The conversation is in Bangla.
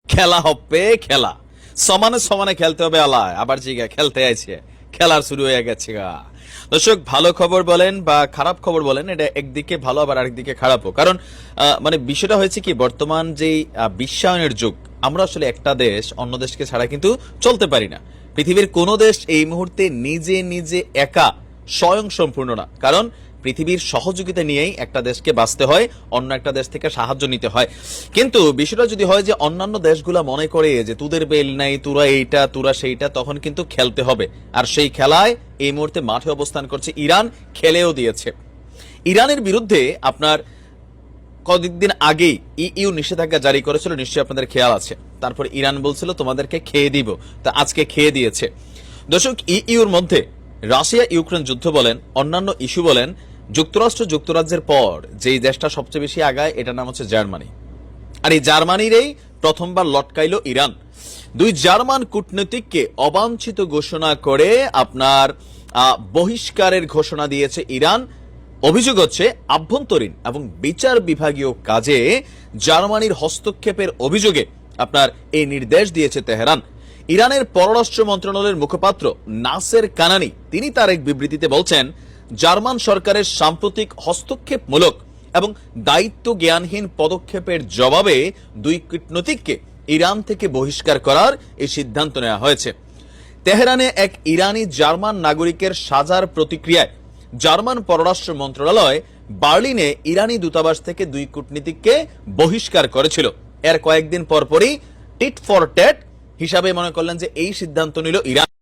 খেলা হবে খেলা, সমানে সমানে খেলতে হবে আলায়, আবার জিগা খেলতে আইছে, খেলার শুরু হয়ে গেছে গা। দর্শক, ভালো খবর বলেন বা খারাপ খবর বলেন, এটা একদিকে ভালো আবার আরেকদিকে খারাপও। কারণ মানে বিষয়টা হয়েছে কি, বর্তমান যে বিশ্বায়নের যুগ, আমরা আসলে একটা দেশ অন্য দেশকে ছাড়া কিন্তু চলতে পারি না। পৃথিবীর কোনো দেশ এই মুহূর্তে নিজে নিজে একা স্বয়ং সম্পূর্ণ না, কারণ পৃথিবীর সহযোগিতা নিয়েই একটা দেশকে বাঁচতে হয়, অন্য একটা দেশ থেকে সাহায্য নিতে হয়। কিন্তু বিষয়টা যদি হয় যে অন্যান্য দেশগুলা মনে করে যে তোদের বেল নাই, তোরা এইটা তোরা সেইটা, তখন কিন্তু খেলতে হবে। আর সেই খেলায় এই মুহূর্তে মাঠে অবস্থান করছে ইরান, খেলেও দিয়েছে। ইরানের বিরুদ্ধে আপনার কয়েকদিন আগেই ইইউ নিষেধাজ্ঞা জারি করেছিল, নিশ্চয়ই আপনাদের খেয়াল আছে। তারপর ইরান বলছিল তোমাদেরকে খেয়ে দিব, তা আজকে খেয়ে দিয়েছে। দর্শক, ইইউর মধ্যে রাশিয়া ইউক্রেন যুদ্ধ বলেন, অন্যান্য ইস্যু বলেন, যুক্তরাষ্ট্র যুক্তরাজ্যের পর যেই দেশটা সবচেয়ে বেশি আগায় এটার নাম হচ্ছে জার্মানি। আর এই জার্মানিরই প্রথমবার লটকাইল ইরান। দুই জার্মান কূটনীতিককে অবাঞ্ছিত ঘোষণা করে আপনার বহিষ্কারের ঘোষণা দিয়েছে ইরান। অভিযোগ হচ্ছে আভ্যন্তরীণ এবং বিচার বিভাগীয় কাজে জার্মানির হস্তক্ষেপের অভিযোগে আপনার এই নির্দেশ দিয়েছে তেহরান। ইরানের পররাষ্ট্র মন্ত্রণালয়ের মুখপাত্র নাসের কানানি তিনি তার এক বিবৃতিতে বলছেন, জার্মান সরকারের সাম্প্রতিক হস্তক্ষেপমূলক এবং দায়িত্ব জ্ঞানহীন পদক্ষেপের জবাবে দুই কূটনীতিককে ইরান থেকে বহিষ্কার করার এই সিদ্ধান্ত নেওয়া হয়েছে। তেহরানে এক ইরানি জার্মান নাগরিকের সাজার প্রতিক্রিয়ায় জার্মান পররাষ্ট্র মন্ত্রণালয় বার্লিনে ইরানি দূতাবাস থেকে দুই কূটনীতিককে বহিষ্কার করেছিল। এর কয়েকদিন পরপরই টিট ফর ট্যাট হিসাবে মনে করলেন যে এই সিদ্ধান্ত নিল ইরান।